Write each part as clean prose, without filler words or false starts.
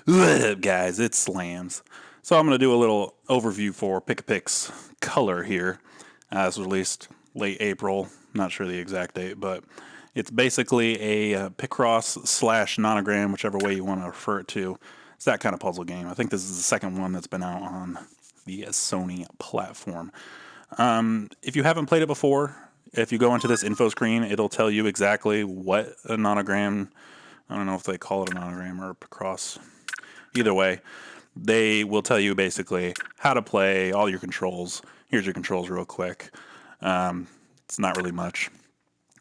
What up, guys? It's Slams. So I'm going to do a little overview for Pic-a-Pix Color here. This was released late April. Not sure the exact date, but it's basically a Picross slash nonogram, whichever way you want to refer it to. It's that kind of puzzle game. I think this is the second one that's been out on the Sony platform. If you haven't played it before, if you go into this info screen, it'll tell you exactly what a nonogram. I don't know if they call it a nonogram or a Picross. Either way, they will tell you basically how to play, all your controls. Here's your controls real quick. It's not really much.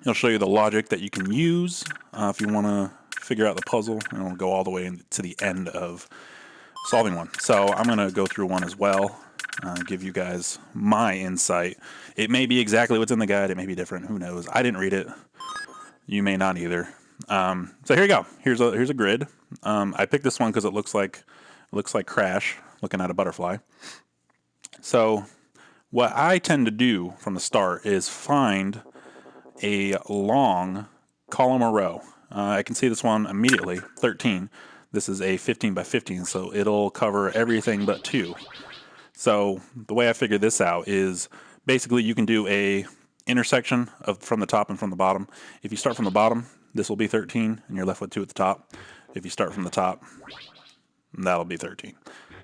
It'll show you the logic that you can use if you want to figure out the puzzle, and it'll go all the way to the end of solving one. So I'm going to go through one as well, give you guys my insight. It may be exactly what's in the guide. It may be different. Who knows? I didn't read it. You may not either. So here you go. Here's a grid. I picked this one because it looks like Crash looking at a butterfly. So what I tend to do from the start is find a long column or row. I can see this one immediately, 13. This is a 15 by 15, so it'll cover everything but 2. So the way I figured this out is basically you can do a intersection from the top and from the bottom. If you start from the bottom, this will be 13, and you're left with 2 at the top. If you start from the top, that'll be 13.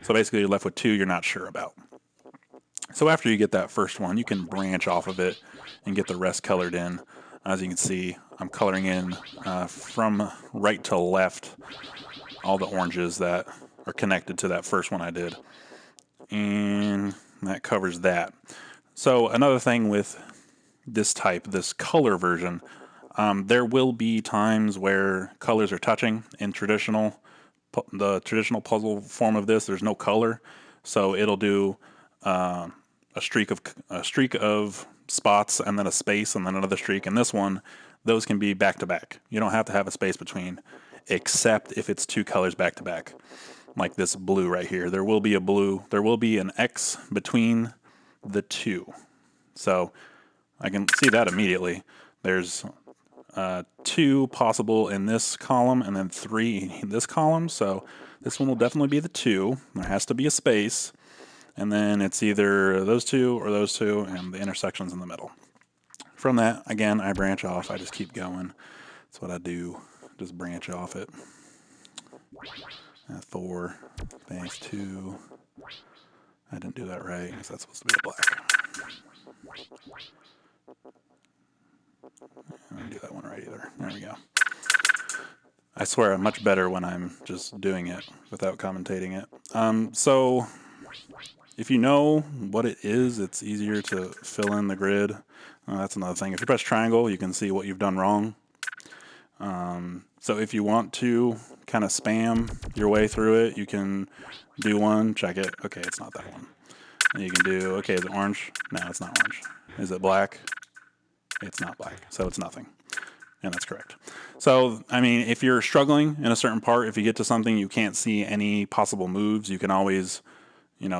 So basically you're left with 2 you're not sure about. So after you get that first one, you can branch off of it and get the rest colored in. As you can see, I'm coloring in from right to left all the oranges that are connected to that first one I did. And that covers that. So another thing with this color version, there will be times where colors are touching. In the traditional puzzle form of this, there's no color, so it'll do a streak of spots and then a space and then another streak. And this one, those can be back to back. You don't have to have a space between, except if it's 2 colors back to back, like this blue right here. There will be an X between the 2. So I can see that immediately. There's 2 possible in this column and then 3 in this column. So this one will definitely be the 2. There has to be a space. And then it's either those 2 or those 2, and the intersection's in the middle. From that, again, I branch off. I just keep going. That's what I do. Just branch off it. 4, base 2. I didn't do that right because that's supposed to be a black. I didn't do that one right either. There we go. I swear I'm much better when I'm just doing it without commentating it. So if you know what it is, it's easier to fill in the grid. That's another thing. If you press triangle, you can see what you've done wrong. So if you want to kind of spam your way through it, you can do one, check it. Okay, it's not that one. And you can do, okay, is it orange? No, it's not orange. Is it black? It's not black, so it's nothing. And that's correct. So, I mean, if you're struggling in a certain part, if you get to something you can't see any possible moves, you can always,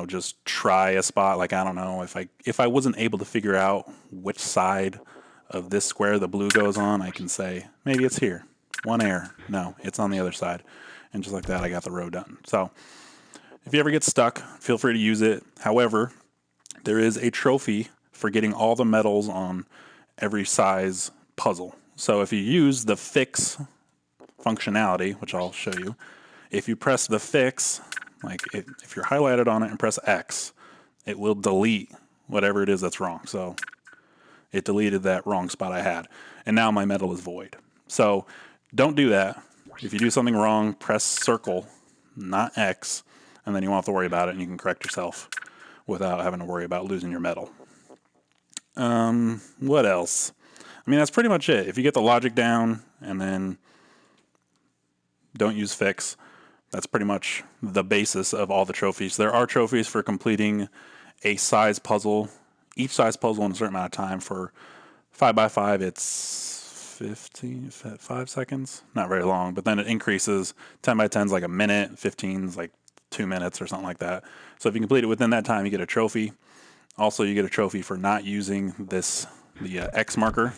just try a spot. Like, I don't know, if I wasn't able to figure out which side of this square the blue goes on, I can say, maybe it's here. One error. No, it's on the other side. And just like that, I got the row done. So if you ever get stuck, feel free to use it. However, there is a trophy for getting all the medals on every size puzzle. So if you use the fix functionality, which I'll show you, if you press the fix, like if you're highlighted on it and press X, it will delete whatever it is that's wrong. So it deleted that wrong spot I had, and now my medal is void. So don't do that. If you do something wrong, press circle, not X, and then you won't have to worry about it, and you can correct yourself without having to worry about losing your medal. What else? I mean, that's pretty much it. If you get the logic down and then don't use fix, that's pretty much the basis of all the trophies. There are trophies for completing a size puzzle, each size puzzle in a certain amount of time. For 5x5, it's 5 seconds. Not very long, but then it increases. 10x10 is like a minute, 15 is like 2 minutes or something like that. So if you complete it within that time, you get a trophy. Also, you get a trophy for not using the X marker,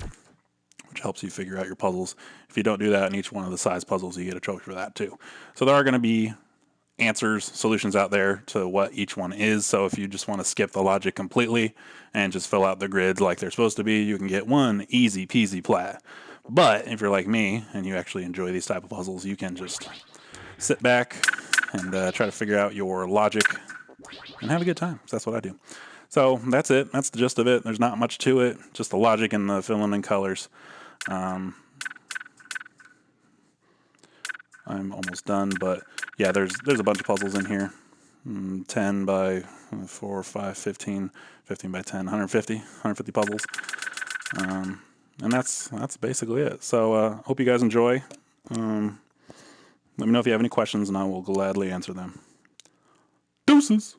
which helps you figure out your puzzles. If you don't do that in each one of the size puzzles, you get a trophy for that too. So there are going to be answers, solutions out there to what each one is. So if you just want to skip the logic completely and just fill out the grids like they're supposed to be, you can get one easy peasy plat. But if you're like me and you actually enjoy these type of puzzles, you can just sit back and try to figure out your logic and have a good time. So that's what I do. So that's it. That's the gist of it. There's not much to it. Just the logic and the filling in colors. I'm almost done, but yeah, there's a bunch of puzzles in here. 10 by 4, 5, 15, 15 by 10, 150 puzzles. And that's basically it. So hope you guys enjoy. Let me know if you have any questions, and I will gladly answer them. Deuces!